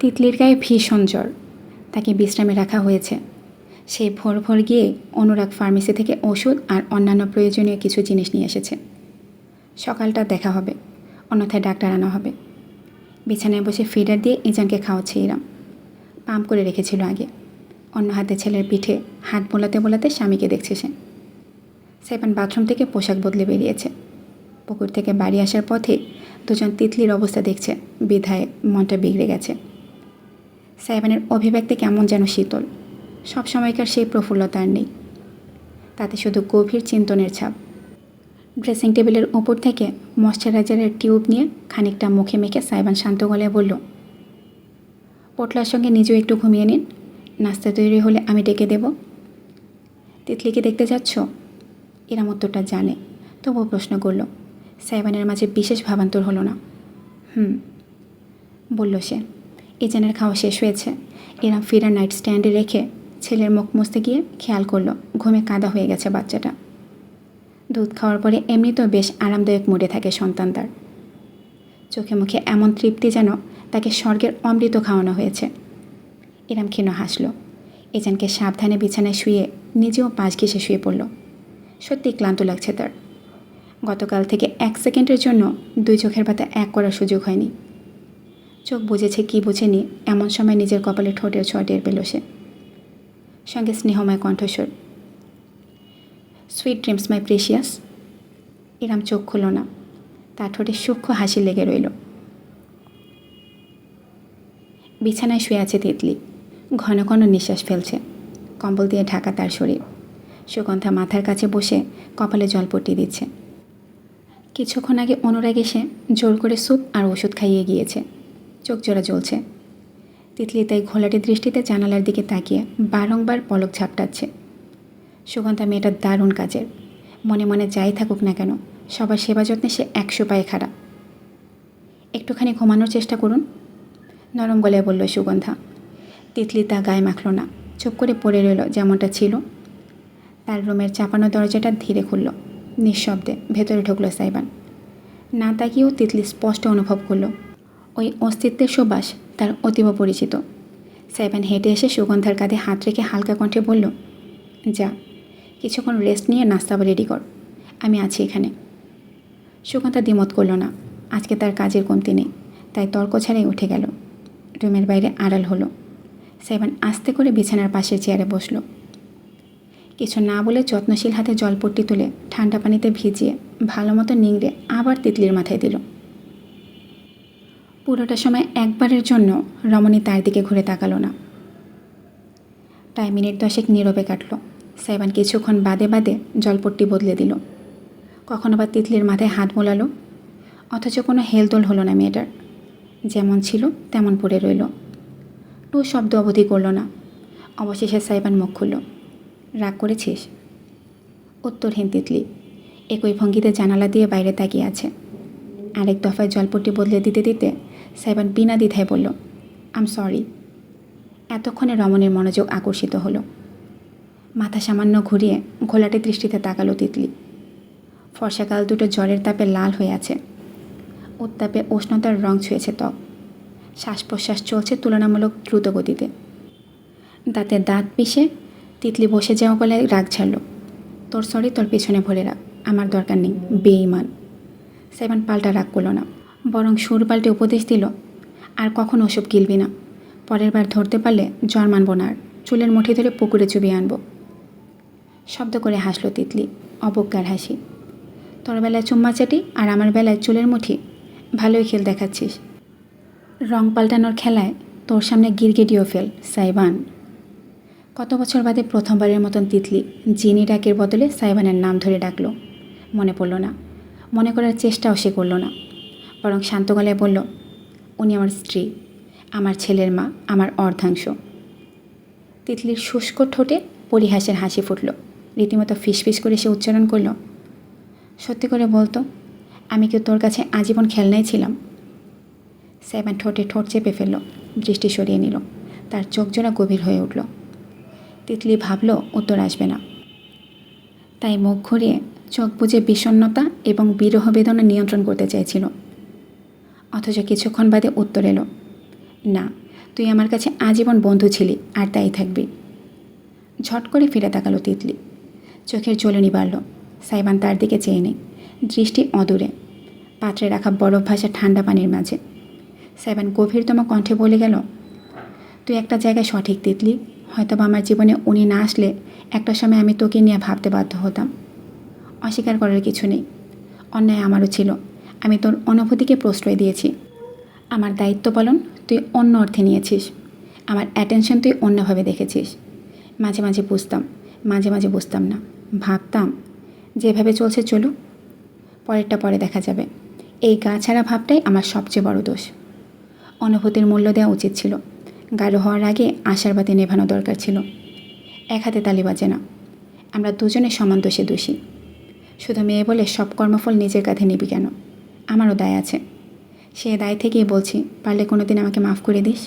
তিতলির গায়ে ভীষণ জ্বর। তাকে বিশ্রামে রাখা হয়েছে। সে ভোর ভোর গিয়ে অনুরাগ ফার্মেসি থেকে ওষুধ আর অন্যান্য প্রয়োজনীয় কিছু জিনিস নিয়ে এসেছে। সকালটা দেখা হবে, অন্যথায় ডাক্তার আনা হবে। বিছানায় বসে ফিডার দিয়ে ইজানকে খাওয়াচ্ছে ইরাম। পাম্প করে রেখেছিল আগে। অন্য হাতে ছেলের পিঠে হাত বোলাতে বোলাতে স্বামীকে দেখছে সে। সাইবান বাথরুম থেকে পোশাক বদলে বেরিয়েছে। পুকুর থেকে বাড়ি আসার পথে দুজন তিতলির অবস্থা দেখছে, বিধায় মনটা বিগড়ে গেছে। সাইবানের অভিব্যক্তি কেমন যেন শীতল। সব সময়কার সেই প্রফুল্লতা আর নেই, তাতে শুধু গভীর চিন্তনের ছাপ। ড্রেসিং টেবিলের ওপর থেকে ময়শ্চারাইজারের টিউব নিয়ে খানিকটা মুখে মেখে সাইবান শান্ত গলায় বলল, পোটলার সঙ্গে নিজেও একটু ঘুমিয়ে নিন, নাস্তা তৈরি হলে আমি ডেকে দেব। তিতলিকে দেখতে যাচ্ছ? ইরাম উত্তরটা জানে, তবুও প্রশ্ন করল। সাইবানের মাঝে বিশেষ ভাবান্তর হলো না। বলল সে। ইজানের খাওয়া শেষ হয়েছে। ইরাম ফিডার নাইট স্ট্যান্ডে রেখে ছেলের মুখ মুছতে গিয়ে খেয়াল করলো ঘুমে কাদা হয়ে গেছে বাচ্চাটা। দুধ খাওয়ার পরে এমনিতেও বেশ আরামদায়ক মুডে থাকে সন্তান তার। চোখে মুখে এমন তৃপ্তি যেন তাকে স্বর্গের অমৃত খাওয়ানো হয়েছে। ইরাম ক্ষীণ হাসল। ইজানকে সাবধানে বিছানায় শুয়ে নিজেও পাশ ঘেঁষে শুয়ে পড়ল। সত্যি ক্লান্ত লাগছে তার। গতকাল থেকে 1 সেকেন্ডের জন্য 2 চোখের পাতা এক করার সুযোগ হয়নি। চোখ বুঝেছে কি বুঝেনি, এমন সময় নিজের কপালে ঠোঁটের ছোঁয়া টের পেল সে। সঙ্গে স্নেহময় কণ্ঠস্বর, সুইট ড্রিমস মাই প্রেশিয়াস। ইরাম চোখ খুলল না, তার ঠোঁটে সূক্ষ্ম হাসি লেগে রইল। বিছানায় শুয়ে আছে তিতলি, ঘন ঘন নিঃশ্বাস ফেলছে। কম্বল দিয়ে ঢাকা তার শরীর। সুগন্ধা মাথার কাছে বসে কপালে জলপট্টি দিচ্ছে। কিছুক্ষণ আগে অনুরাগ এসে জোর করে স্যুপ আর ওষুধ খাইয়ে গিয়েছে। চোখ জোড়া জ্বলছে। তিতলি তাই ঘোলাটে দৃষ্টিতে জানালার দিকে তাকিয়ে বারংবার পলক ঝাপটাচ্ছে। সুগন্ধা মেয়েটা দারুণ কাজের। মনে মনে যাই থাকুক না কেন, সবার সেবা যত্নে সে 100 পায়ে খাড়া। একটুখানি ঘুমানোর চেষ্টা করুন, নরম গলায় বলল সুগন্ধা। তিতলি তা গায়ে মাখল না, চুপ করে পড়ে রইল যেমনটা ছিল। তার রুমের চাপানো দরজাটা ধীরে খুলল। নিঃশব্দে ভেতরে ঢুকলো সাইবান। না তাকিয়েও তিতলি স্পষ্ট অনুভব করল ওই অস্তিত্বের সুবাস তার অতীব পরিচিত। সাইবান হেঁটে এসে সুগন্ধার কাঁধে হাত রেখে হালকা কণ্ঠে বলল, যা, কিছুক্ষণ রেস্ট নিয়ে নাস্তা রেডি কর, আমি আছি এখানে। সুগন্ধা দ্বিমত করল না। আজকে তার কাজের কমতি নেই, তাই তর্ক ছাড়াই উঠে গেল। রুমের বাইরে আড়াল হলো। সাইবান আস্তে করে বিছানার পাশের চেয়ারে বসল। কিছু না বলে যত্নশীল হাতে জলপট্টি তুলে ঠান্ডা পানিতে ভিজিয়ে ভালো মতো নিংড়ে আবার তিতলির মাথায় দিল। পুরোটা সময় একবারের জন্য রমণী তার দিকে ঘুরে তাকালো না। প্রায় মিনিট 10 নীরবে কাটল। সাইবান কিছুক্ষণ বাদে বাদে জলপট্টি বদলে দিল। কখনো বা তিতলির মাথায় হাত বোলালো, অথচ কোনো হেলদোল হলো না মেয়েটার। যেমন ছিল তেমন পড়ে রইল। টু শব্দ অবধি করল না। অবশেষে সাইবান মুখ খুলল, রাগ করেছিস? উত্তরহীন তিতলি একই ভঙ্গিতে জানালা দিয়ে বাইরে তাকিয়ে আছে। আরেক দফায় জলপট্টি বদলে দিতে দিতে সাইবান বিনা দ্বিধায় বলল, আম সরি। এতক্ষণে রমণীর মনোযোগ আকর্ষিত হলো। মাথা সামান্য ঘুরিয়ে ঘোলাটে দৃষ্টিতে তাকালো তিতলি। ফর্সাকাল দুটো জ্বরের তাপে লাল হয়ে আছে। উত্তাপে উষ্ণতার রং ছুঁয়েছে ত্বক। শ্বাস প্রশ্বাস চলছে তুলনামূলক দ্রুত গতিতে। দাঁতে দাঁত পিষে তিতলি বসে যাওয়া গলায় রাগ ছাড়ল, তোর সরি তোর পেছনে ভরে রাখ, আমার দরকার নেই, বেঈমান। সাইবান পাল্টা রাগ করল না, বরং সুর পাল্টে উপদেশ দিল, আর কখনো ওসব গিলবি না। পরের বার ধরতে পারলে জ্বর মানব না, আর চুলের মুঠি ধরে পুকুরে চুবিয়ে আনবো। শব্দ করে হাসলো তিতলি, অবজ্ঞার হাসি। তোর বেলায় চুম্মা চাটি আর আমার বেলায় চুলের মুঠি, ভালোই খেল দেখাচ্ছিস। রং পাল্টানোর খেলায় তোর সামনে গিরগিটিও ফেল সাইবান। কত বছর বাদে প্রথমবারের মতন তিতলি জিনি ডাকের বদলে সাইবানের নাম ধরে ডাকলো। মনে পড়ল না, মনে করার চেষ্টাও সে করল না, বরং শান্ত গলায় বলল, উনি আমার স্ত্রী, আমার ছেলের মা, আমার অর্ধাংশ। তিতলির শুষ্ক ঠোঁটে পরিহাসের হাসি ফুটল। রীতিমতো ফিসফিস করে সে উচ্চারণ করল, সত্যি করে বলতো, আমি কি তোর কাছে আজীবন খেলনাই ছিলাম? সাইবান ঠোঁটে ঠোঁট চেপে ফেলল, দৃষ্টি সরিয়ে নিল। তার চোখ জোড়া গভীর হয়ে উঠল। তিতলি ভাবল উত্তর আসবে না, তাই মুখ ঘুরিয়ে চোখ বুজে বিষণ্ণতা এবং বিরহ বেদনা নিয়ন্ত্রণ করতে চাইছিল। অথচ কিছুক্ষণ বাদে উত্তর এলো, না, তুই আমার কাছে আজীবন বন্ধু ছিলি, আর তাই থাকবি। ঝট করে ফিরে তাকালো তিতলি। চোখের জ্বলনি বাড়ল। সাইবান তার দিকে চেয়ে নেই, দৃষ্টি অদূরে, পাত্রে রাখা বরফ ভাসা ঠান্ডা পানির মাঝে। সাইবান গভীরতম কণ্ঠে বলে গেল, তুই একটা জায়গায় সঠিক তিতলি। হয়তো বা আমার জীবনে উনি না আসলে একটা সময় আমি তোকে নিয়ে ভাবতে বাধ্য হতাম। অস্বীকার করার কিছু নেই, অন্যায় আমারও ছিল। আমি তোর অনুভূতিকে প্রশ্রয় দিয়েছি। আমার দায়িত্ব পালন তুই অন্য অর্থে নিয়েছিস। আমার অ্যাটেনশন তুই অন্যভাবে দেখেছিস। মাঝে মাঝে বুঝতাম, মাঝে মাঝে বুঝতাম না। ভাবতাম যেভাবে চলছে চলুক, পরেরটা পরে দেখা যাবে। এই গা ছাড়া ভাবটাই আমার সবচেয়ে বড় দোষ। অনুভূতির মূল্য দেওয়া উচিত ছিল। গাঢ় হওয়ার আগে আশার বাতি নেভানো দরকার ছিল। এক হাতে তালি বাজে না। আমরা দুজনে সমান দোষে দোষী। শুধু মেয়ে বলে সব কর্মফল নিজের কাঁধে নিবি কেন? আমারও দায় আছে। সে দায় থেকেই বলছি, পারলে কোনো দিন আমাকে মাফ করে দিস।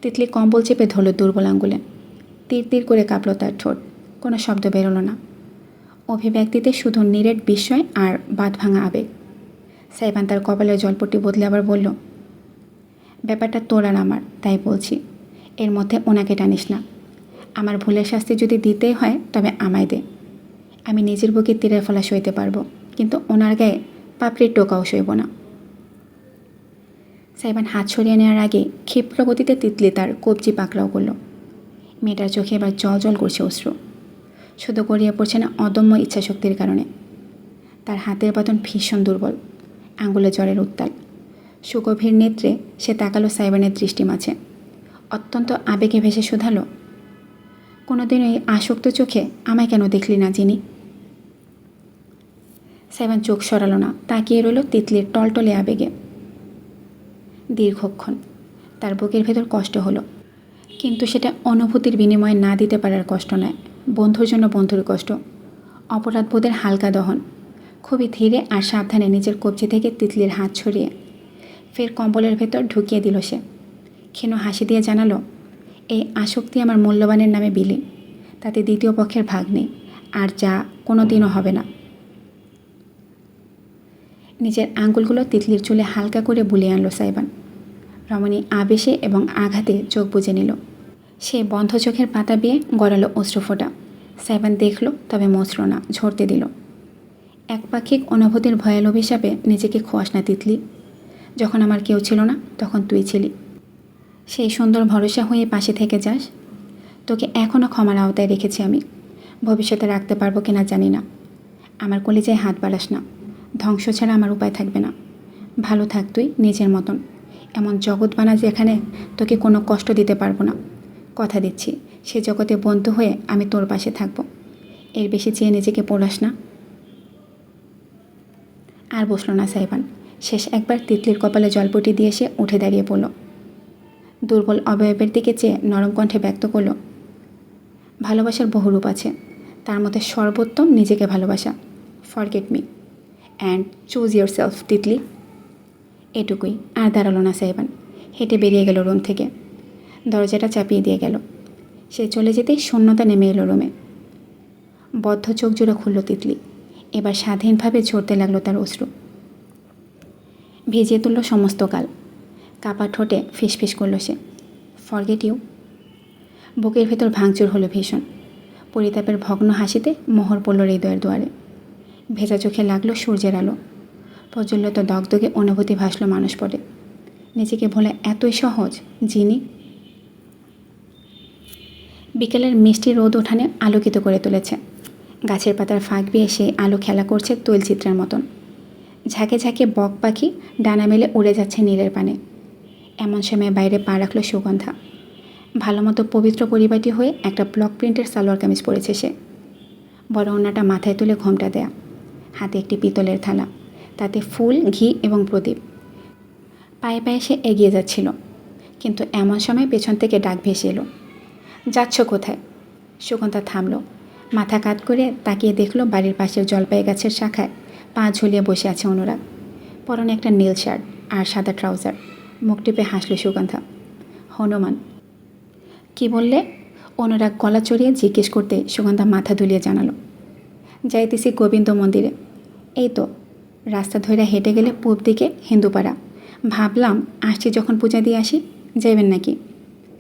তিতলি কম্বল চেপে ধরল দুর্বল আঙ্গুলে। তীর তীর করে কাঁপল তার ঠোঁট। কোনো শব্দ বেরোলো না। অভিব্যক্তিতে শুধু নিরেট বিস্ময় আর বাঁধ ভাঙা আবেগ। সাইবান তার কপালের জলপট্টি বদলে আবার বলল, ব্যাপারটা তোর আর আমার, তাই বলছি, এর মধ্যে ওনাকে টানিস না। আমার ভুলের শাস্তি যদি দিতেই হয় তবে আমায় দে। আমি নিজের বুকে তীরের ফলা সইতে পারবো, কিন্তু ওনার গায়ে পাপড়ির টোকাও সইব না। সাইবান হাত সরিয়ে নেওয়ার আগে ক্ষিপ্র গতিতে তিতলি তার কবজি পাকড়াও করল। মেয়েটার চোখে এবার জল জল করছে অশ্রু। শুধু গড়িয়ে পড়ছে না অদম্য ইচ্ছাশক্তির কারণে। তার হাতের বাঁধন ভীষণ দুর্বল, আঙ্গুলে জ্বরের উত্তাল। সুগভীর নেত্রে সে তাকালো সাইবানের দৃষ্টি মাঝে। অত্যন্ত আবেগে ভেসে শুধালো, কোনোদিন এই আসক্ত চোখে আমায় কেন দেখলি না যিনি? সাইবান চোখ সরালো না, তাকিয়ে রইল তিতলির টলটলে আবেগে। দীর্ঘক্ষণ তার বুকের ভেতর কষ্ট হলো, কিন্তু সেটা অনুভূতির বিনিময়ে না দিতে পারার কষ্ট নয়, বন্ধুর জন্য বন্ধুর কষ্ট, অপরাধবোধের হালকা দহন। খুবই ধীরে আর সাবধানে নিজের কবজি থেকে তিতলির হাত ছড়িয়ে ফের কম্বলের ভেতর ঢুকিয়ে দিল সে। ক্ষীণ হাসি দিয়ে জানালো, এই আসক্তি আমার মূল্যবানের নামে বিলীন। তাতে দ্বিতীয় পক্ষের ভাগ নেই, আর যা কোনো দিনও হবে না। নিজের আঙ্গুলগুলো তিতলির চুলে হালকা করে বুলিয়ে আনলো সাইবান। রমণী আবেশে এবং আঘাতে চোখ বুজে নিল। সে বন্ধ চোখের পাতা বেয়ে গড়ালো অশ্রুফোঁটা। সাইবান দেখল, তবে মসল না, ঝরতে দিল। একপাক্ষিক অনুভূতির ভয়াল অভিশাপে নিজেকে খোয়াস না তিতলি। যখন আমার কেউ ছিল না তখন তুই ছিলি। সেই সুন্দর ভরসা হয়ে পাশে থেকে যাস। তোকে এখনও ক্ষমার আওতায় রেখেছি আমি। ভবিষ্যতে রাখতে পারবো কিনা জানি না। আমার কলিজায় হাত বাড়াস না। ধ্বংস ছাড়া আমার উপায় থাকবে না। ভালো থাক তুই নিজের মতন। এমন জগৎ বানা যেখানে তোকে কোনো কষ্ট দিতে পারবো না। কথা দিচ্ছি, সে জগতে বন্ধু হয়ে আমি তোর পাশে থাকবো। এর বেশি চেয়ে নিজেকে পোড়াস না। আর বসল না সাইবান। শেষ একবার তিতলির কপালে জলপটি দিয়ে সে উঠে দাঁড়িয়ে পড়ল। দুর্বল অবয়বের দিকে চেয়ে নরম কণ্ঠে ব্যক্ত করল, ভালোবাসার বহুরূপ আছে, তার মধ্যে সর্বোত্তম নিজেকে ভালোবাসা। Forget me and choose your self Titli. এটুকুই। আর দাঁড়ালো না সাইবান। হেঁটে বেরিয়ে গেল রুম থেকে। দরজাটা চাপিয়ে দিয়ে গেল। সে চলে যেতেই শূন্যতা নেমে এলো রুমে। বদ্ধ চোখ জোড়া খুলল তিতলি। এবার স্বাধীনভাবে ঝরতে লাগলো তার অশ্রু। ভিজিয়ে তুলল সমস্ত কাল। কাপা ঠোঁটে ফিসফিস করল সে, ফরগেট ইউ। বুকের ভেতর ভাঙচুর হলো ভীষণ। পরিতাপের ভগ্ন হাসিতে মোহর পড়ল হৃদয়ের দুয়ারে। ভেজা চোখে লাগলো সূর্যের আলো। প্রজ্বলিত দগদগে অনুভূতি ভাসল মানুষ পড়ে। নিজেকে ভোলা এতই সহজ যিনি। বিকেলের মিষ্টি রোদ উঠানে আলোকিত করে তুলেছে। গাছের পাতার ফাঁক দিয়ে সেই আলো খেলা করছে তৈলচিত্রের মতন। ঝাঁকে ঝাঁকে বক পাখি ডানা মেলে উড়ে যাচ্ছে নীরের পানে। এমন সময় বাইরে পা রাখল সুগন্ধা। ভালো মতো পবিত্র পরিবাটি হয়ে একটা ব্লক প্রিন্টের সালোয়ার কামিজ পরেছে সে। বড় ওড়নাটা মাথায় তুলে ঘোমটা দেয়া, হাতে একটি পিতলের থালা, তাতে ফুল, ঘি এবং প্রদীপ। পায়ে পায়ে সে এগিয়ে যাচ্ছিল, কিন্তু এমন সময় পেছন থেকে ডাক ভেসে এলো, যাচ্ছ কোথায়? সুগন্ধা থামল। মাথা কাত করে তাকিয়ে দেখল বাড়ির পাশের জলপাই গাছের শাখায় পা ঝুলিয়ে বসে আছে অনুরাগ। পরনে একটা নীল শার্ট আর সাদা ট্রাউজার। মুখ টিপে হাসল সুগন্ধা। হনুমান। কি বললে? অনুরাগ গলা চড়িয়ে জিজ্ঞেস করতে সুগন্ধা মাথা দুলিয়ে জানালো, যাইতেছি গোবিন্দ মন্দিরে। এই তো। রাস্তা ধরে হেঁটে গেলে পূব দিকে হিন্দুপাড়া, ভাবলাম আসছি যখন পূজা দিয়ে আসি, যাইবেন নাকি?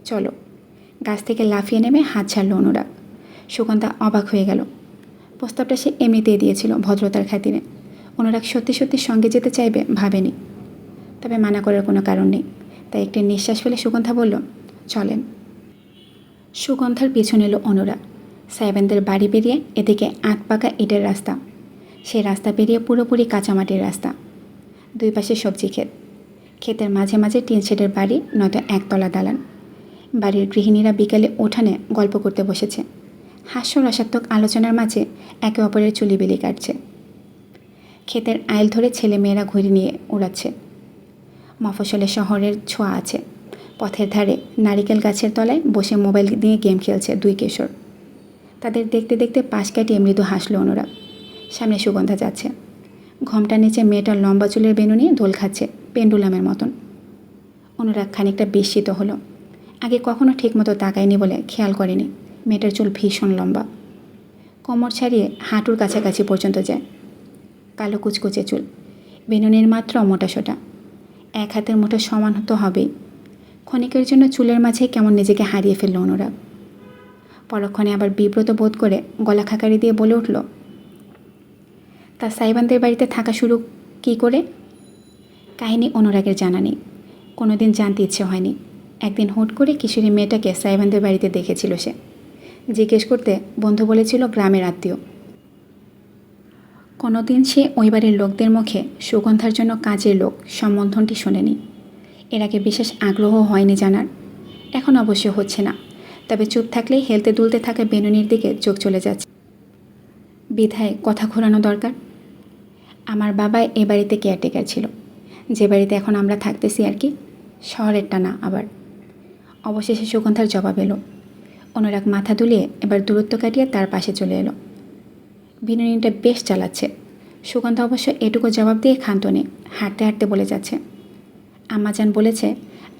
চলো। গাছ থেকে লাফিয়ে নেমে হাত ছাড়ল অনুরাগ। সুগন্ধা অবাক হয়ে গেল। প্রস্তাবটা সে এমনিতেই দিয়েছিল ভদ্রতার খাতিরে। অনুরাগ সত্যি সত্যি সঙ্গে যেতে চাইবে ভাবেনি, তবে মানা করার কোনো কারণ নেই। তাই একটি নিঃশ্বাস ফেলে সুগন্ধা বলল, চলেন। সুগন্ধার পিছু নিল অনুরাগ। সাইবানদের বাড়ি পেরিয়ে এদিকে আট পাকা ইটের রাস্তা, সেই রাস্তা পেরিয়ে পুরোপুরি কাঁচামাটির রাস্তা। দুই পাশে সবজি ক্ষেত, ক্ষেতের মাঝে মাঝে টিন শেডের বাড়ি, নয়তো একতলা দালান। বাড়ির গৃহিণীরা বিকালে উঠানে গল্প করতে বসেছে। হাস্যরসাত্মক আলোচনার মাঝে একে অপরের চুলি বিলি কাটছে। ক্ষেতের আইল ধরে ছেলে মেয়েরা ঘুরে নিয়ে উড়াচ্ছে। মফস্বলে শহরের ছোঁয়া আছে। পথের ধারে নারিকেল গাছের তলায় বসে মোবাইল দিয়ে গেম খেলছে দুই কিশোর। তাদের দেখতে দেখতে পাশ কাটিয়ে মৃদু হাসল অনুরাগ। সামনে সুগন্ধা যাচ্ছে। ঘোমটার নিচে মেয়েটার লম্বা চুলের বেনু নিয়ে দোল খাচ্ছে পেন্ডুলামের মতন। অনুরাগ খানিকটা বিস্মিত হলো। আগে কখনো ঠিকমতো তাকায়নি বলে খেয়াল করেনি মেয়েটার চুল ভীষণ লম্বা, কোমর ছাড়িয়ে হাঁটুর কাছাকাছি পর্যন্ত যায়। কালো কুচকুচে চুল, বেনুনির মাত্র মোটাসোটা, এক হাতের মুঠো সমান তো হবেই। ক্ষণিকের জন্য চুলের মাঝে কেমন নিজেকে হারিয়ে ফেলল অনুরাগ। পরক্ষণে আবার বিব্রত বোধ করে গলা খাকারি দিয়ে বলে উঠল, তা সাইবানদের বাড়িতে থাকা শুরু কী করে? কাহিনী অনুরাগের জানা নেই, কোনোদিন জানতে ইচ্ছে হয়নি। একদিন হুট করে কিশোরী মেয়েটাকে সাইবানদের বাড়িতে দেখেছিল সে। জিজ্ঞেস করতে বন্ধু বলেছিল গ্রামের আত্মীয়। কোনোদিন সে ওই বাড়ির লোকদের মুখে সুগন্ধার জন্য কাজের লোক সম্বোধনটি শোনেনি। এর আগে বিশেষ আগ্রহ হয়নি জানার, এখন অবশ্য হচ্ছে না। তবে চুপ থাকলেই হেলতে দুলতে থাকা বেনুনির দিকে চোখ চলে যাচ্ছে। বিধায় কথা ঘোরানো দরকার। আমার বাবা এ বাড়িতে কেয়ারটেকার ছিল, যে বাড়িতে এখন আমরা থাকতেছি আর কি, শহরেরটা না আবার। অবশেষে সুগন্ধার জবাব এলো। অনুরাগ মাথা দুলিয়ে এবার দূরত্ব কাটিয়ে তার পাশে চলে এলো। বিনুনিটা বেশ চালাচ্ছে। সুগন্ধা অবশ্য এটুকু জবাব দিয়ে ক্ষান্ত নেই, হাঁটতে হাঁটতে বলে যাচ্ছে, আম্মাজান বলেছে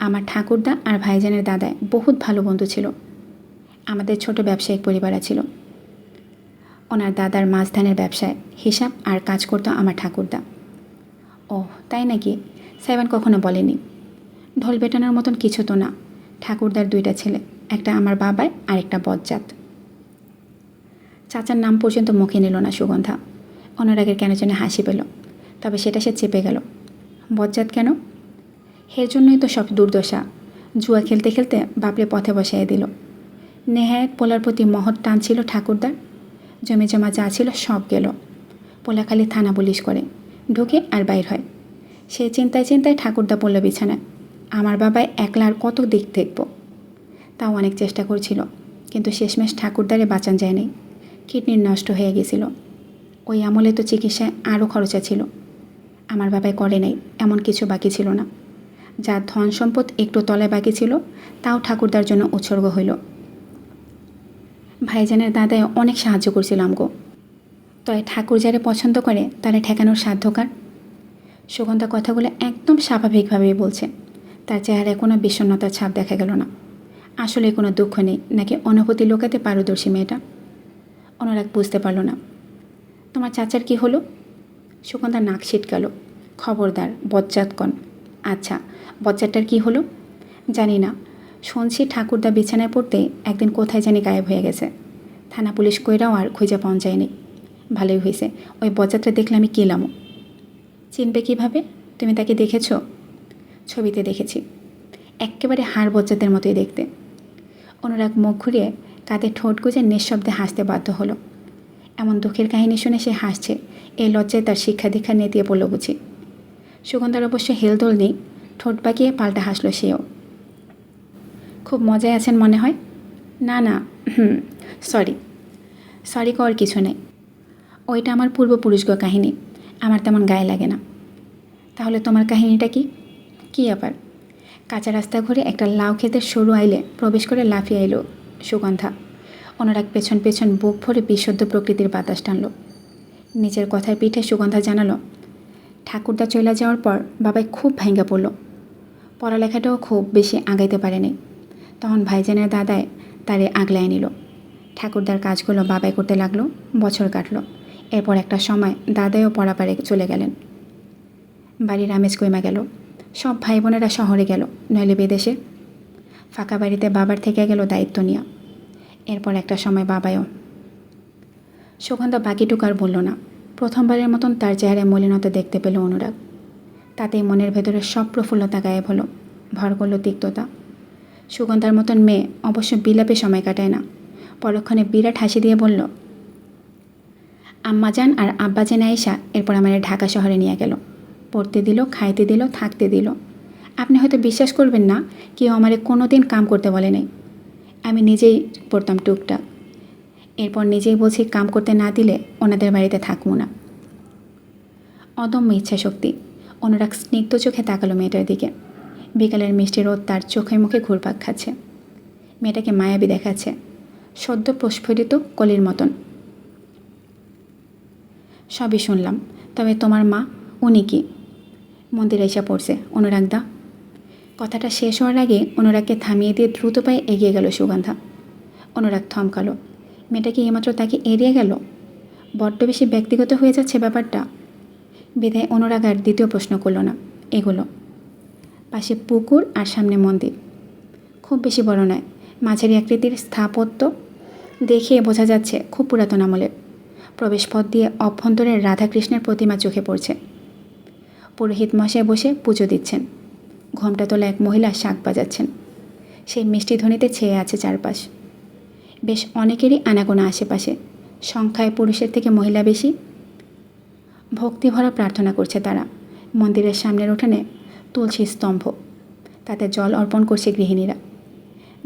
আমার ঠাকুরদা আর ভাইজানের দাদায় বহুত ভালো বন্ধু ছিল। আমাদের ছোট ব্যবসায়িক পরিবার ছিল। ওনার দাদার মাছ ধানের ব্যবসায় হিসাব আর কাজ করতো আমার ঠাকুরদা। ও তাই নাকি? সাইবান কখনো বলেনি। ঢোল বেটানোর মতন কিছু তো না। ঠাকুরদার দুইটা ছেলে, একটা আমার বাবার আর একটা বজ্জাত। চাচার নাম পর্যন্ত মুখে নিল না সুগন্ধা। অনুরাগের কেন যেন হাসি পেল, তবে সেটা সে চেপে গেল। বজ্জাত কেন? এর জন্যই তো সব দুর্দশা। জুয়া খেলতে খেলতে বাপরে পথে বসাইয়ে দিল। নেহায়েত পোলার প্রতি মহৎ টান ছিল ঠাকুরদার। জমি জমা যা ছিল সব গেল। পোলা খালি থানা পুলিশ করে, ঢুকে আর বাইর হয়। সেই চিন্তায় চিন্তায় ঠাকুরদা পড়ল বিছানায়। আমার বাবায় একলা আর কত দিক দেখব। তাও অনেক চেষ্টা করছিল, কিন্তু শেষমেশ ঠাকুরদারে বাঁচান যায়নি। কিডনির নষ্ট হয়ে গেছিল। ওই আমলে তো চিকিৎসায় আরও খরচা ছিল। আমার বাবায় করে নাই এমন কিছু বাকি ছিল না। যার ধন সম্পদ একটু তলায় বাকি ছিল, তাও ঠাকুরদার জন্য উৎসর্গ হইল। ভাইজানের দাদায় অনেক সাহায্য করছিলাম গো। তবে ঠাকুর যারে পছন্দ করে তারা ঠেকানোর সাধ্যকার। সুগন্ধা কথাগুলো একদম স্বাভাবিকভাবেই বলছে। তার চেহারায় কোনো বিষণ্ণতার ছাপ দেখা গেল না। আসলে কোনো দুঃখ নেই নাকি অনুভূতি লুকাতে পারদর্শী মেয়েটা? অনুরাগ বুঝতে পারল না। তোমার চাচার কি হলো? সুগন্ধা নাক ছিটকালো। খবরদার বজ্জাত কন। আচ্ছা, বজ্জাতটার কি হলো? জানি না। শুনছি ঠাকুরদা বিছানায় পড়তে একদিন কোথায় জানি গায়েব হয়ে গেছে। থানা পুলিশ কইরাও আর খুঁজে পাওয়া যায়নি। ভালোই হয়েছে, ওই বজ্জাতটা দেখলে আমি কিলামও। চিনবে কীভাবে? তুমি তাকে দেখেছ? ছবিতে দেখেছি। এক্কেবারে হাড় বজ্জাতের মতোই দেখতে। অনুরাগ মুখ ঘুরিয়ে কাঁধে ঠোঁট গুঁজে নিঃশব্দে হাসতে বাধ্য হলো। এমন দুঃখের কাহিনী শুনে সে হাসছে, এই লজ্জায় তার শিক্ষা দীক্ষা নেতিয়ে পড়ল বুঝি। সুগন্ধার অবশ্য হেলদোল নেই, ঠোঁট বাঁকিয়ে পাল্টা হাসল সেও। খুব মজায় আছেন মনে হয়। না না, সরি করার কিছু নেই। ওইটা আমার পূর্বপুরুষগো কাহিনী, আমার তেমন গায়ে লাগে না। তাহলে তোমার কাহিনীটা কি? কী আবার? কাঁচা রাস্তা ঘুরে একটা লাউ ক্ষেতের সরু আইলে প্রবেশ করে লাফিয়ে এলো সুগন্ধা। অনুরাগ পেছন পেছন বুক ভরে বিশুদ্ধ প্রকৃতির বাতাস টানল। নিজের কথার পিঠে সুগন্ধা জানালো, ঠাকুরদা চলে যাওয়ার পর বাবাই খুব ভাঙ্গা পড়ল। পড়ালেখাটাও খুব বেশি আগাইতে পারেনি। তখন ভাইজানের দাদায় তারে আগলায় নিল। ঠাকুরদার কাজগুলো বাবাই করতে লাগলো। বছর কাটল। এরপর একটা সময় দাদাইও পড়াপারে চলে গেলেন। বাড়ির আমেজ কইমা গেল। সব ভাই বোনেরা শহরে গেল, নইলে বিদেশে। ফাঁকা বাড়িতে বাবার থেকে গেল দায়িত্ব নিয়ে। এরপর একটা সময় বাবাও। সুগন্ধা বাকিটুকু আর বলল না। প্রথমবারের মতন তার চেহারায় মলিনতা দেখতে পেল অনুরাগ। তাতেই মনের ভেতরে সব প্রফুল্লতা গায়েব হলো, ভর করল তিক্ততা। সুগন্ধার মতন মেয়ে অবশ্য বিলাপে সময় কাটায় না। পরক্ষণে বিরাট হাসি দিয়ে বলল, আম্মাজান আর আব্বাজান আয়েশা এরপর আমার ঢাকা শহরে নিয়ে গেল। পড়তে দিল, খাইতে দিল, থাকতে দিল। আপনি হয়তো বিশ্বাস করবেন না, কেউ আমারে কোনো দিন কাম করতে বলে নাই। আমি নিজেই পড়তাম টুকটাক। এরপর নিজেই বলছি কাম করতে না দিলে ওনাদের বাড়িতে থাকবো না। অদম্য ইচ্ছাশক্তি। অনুরাগ স্নিগ্ধ চোখে তাকালো মেয়েটার দিকে। বিকালের মিষ্টি রোদ তার চোখে মুখে ঘুরপাক খাচ্ছে। মেয়েটাকে মায়াবী দেখাচ্ছে, সদ্য প্রস্ফুটিত কলির মতন। সবই শুনলাম, তবে তোমার মা, উনি কি? মন্দিরে এসে পড়ছে অনুরাগ দা। কথাটা শেষ হওয়ার আগে অনুরাগকে থামিয়ে দিয়ে দ্রুত পায়ে এগিয়ে গেল সুগন্ধা। অনুরাগ থমকালো। মেয়েটা কি এইমাত্র তাকে এড়িয়ে গেল? বড্ড বেশি ব্যক্তিগত হয়ে যাচ্ছে ব্যাপারটা। বিধায় অনুরাগ আর দ্বিতীয় প্রশ্ন করল না, এগুলো। পাশে পুকুর আর সামনে মন্দির। খুব বেশি বড় নয়, মাঝারি আকৃতির স্থাপত্য। দেখে বোঝা যাচ্ছে খুব পুরাতন আমলের। প্রবেশপথ দিয়ে অভ্যন্তরের রাধাকৃষ্ণের প্রতিমা চোখে পড়ছে। পুরোহিত মশাই বসে পুজো দিচ্ছেন। ঘোমটা তোলা এক মহিলা শাঁখ বাজাচ্ছেন। সেই মিষ্টি ধ্বনিতে ছেয়ে আছে চারপাশ। বেশ অনেকেরই আনাগোনা আশেপাশে, সংখ্যায় পুরুষের থেকে মহিলা বেশি। ভক্তিভরা প্রার্থনা করছে তারা। মন্দিরের সামনের উঠানে তুলসী স্তম্ভ, তাতে জল অর্পণ করছে গৃহিণীরা।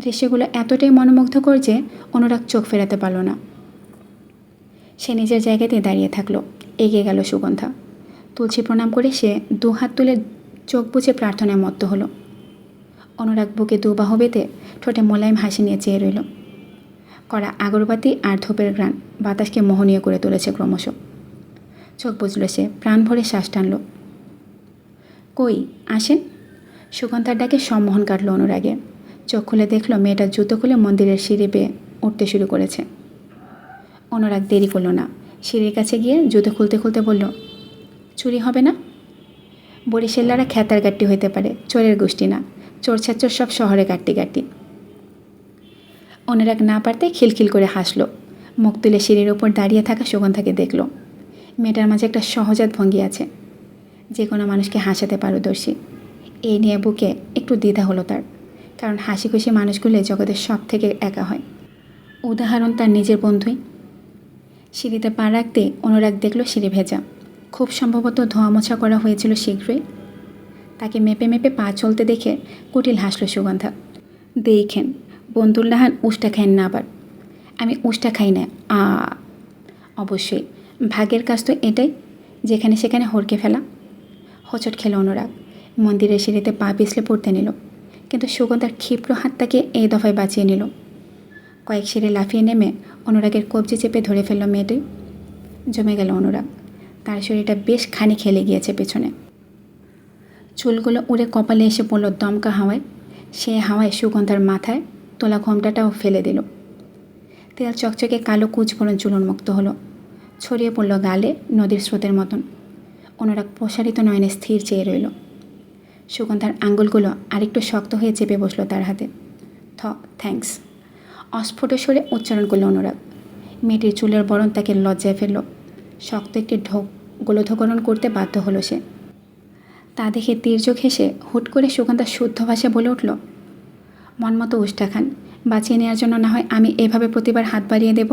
দৃশ্যগুলো এতটাই মনোমুগ্ধকর যে অনুরাগ চোখ ফেরাতে পারল না। সে নিজের জায়গাতেই দাঁড়িয়ে থাকলো। এগিয়ে গেল সুগন্ধা। তুলসী প্রণাম করে সে দুহাত তুলে চোখ বুজে প্রার্থনায় মত্ত হলো। অনুরাগ বুকে দুবাহু বেঁধে ঠোঁটে মোলায়েম হাসি নিয়ে চেয়ে রইল। কড়া আগরবাতি আর ধূপের ঘ্রাণ বাতাসকে মোহনীয় করে তুলেছে ক্রমশ। চোখ বুঝল সে, প্রাণ ভরে শ্বাস টানল। কই আসেন? সুগন্ধার ডাকে সম্মোহন কাটল অনুরাগে। চোখ খুলে দেখল মেয়েটা জুতো খুলে মন্দিরের সিঁড়ি বেয়ে উঠতে শুরু করেছে। অনুরাগ দেরি করল না। সিঁড়ির কাছে গিয়ে জুতো খুলতে খুলতে বলল, চুরি হবে না? বরিশাল্লারা খ্যাতার গাট্টি হইতে পারে, চোরের গোষ্ঠী না। চোর ছাচ্চর সব শহরে গাট্টি। অনুরাগ না পারতে খিলখিল করে হাসল। মুখ তুলে সিঁড়ির ওপর দাঁড়িয়ে থাকা সুগন্ধাকে দেখল। মেয়েটার মাঝে একটা সহজাত ভঙ্গি আছে, যে কোনো মানুষকে হাসাতে পারদর্শী। এই নিয়ে বুকে একটু দ্বিধা হলো তার, কারণ হাসি খুশি মানুষগুলো জগতের সব থেকে একা হয়। উদাহরণ তার নিজের বন্ধুই। সিঁড়িতে পা রাখতে অনুরাগ দেখল সিঁড়ি ভেজা। খুব সম্ভবত ধোয়া মোছা করা হয়েছিল শীঘ্রই। তাকে মেপে মেপে পা চলতে দেখে কুটিল হাসল সুগন্ধা। দেখেন বন্ধুল্লাহান উষ্টা খাইন না আবার। আমি উষ্টা খাই না। অবশ্যই ভাগের কাজ তো এটাই, যেখানে সেখানে হড়কে ফেলা। হোঁচট খেল অনুরাগ। মন্দিরের সিঁড়িতে পা পিছলে পড়তে নিল, কিন্তু সুগন্ধার ক্ষিপ্র হাত তাকে এই দফায় বাঁচিয়ে নিল। কয়েক সিঁড়ি লাফিয়ে নেমে অনুরাগের কবজি চেপে ধরে ফেলল মেয়েটি। জমে গেল অনুরাগ। তার শরীরটা বেশ খানি খেলে গিয়েছে পেছনে। চুলগুলো উড়ে কপালে এসে পড়ল দমকা হাওয়ায়। সে হাওয়ায় সুগন্ধার মাথায় তোলা ঘোমটাটাও ফেলে দিল। তেল চকচকে কালো কুচভরণ চুল উন্মুক্ত হলো, ছড়িয়ে পড়ল গালে নদীর স্রোতের মতন। অনুরাগ প্রসারিত নয়নে স্থির চেয়ে রইল। সুগন্ধার আঙ্গুলগুলো আরেকটু শক্ত হয়ে চেপে বসলো তার হাতে। থ্যাঙ্কস অস্ফুট স্বরে উচ্চারণ করল অনুরাগ। মেয়েটির চুলের বরণ তাকে লজ্জায় ফেলল। শক্ত একটি গোলধকরণ করতে বাধ্য হলো সে। তা দেখে তীর্যক হেসে হুট করে সুগন্ধা শুদ্ধ ভাষায় বলে উঠল, মনমতো উষ্টা খান। বাঁচিয়ে নেওয়ার জন্য না হয় আমি এভাবে প্রতিবার হাত বাড়িয়ে দেব।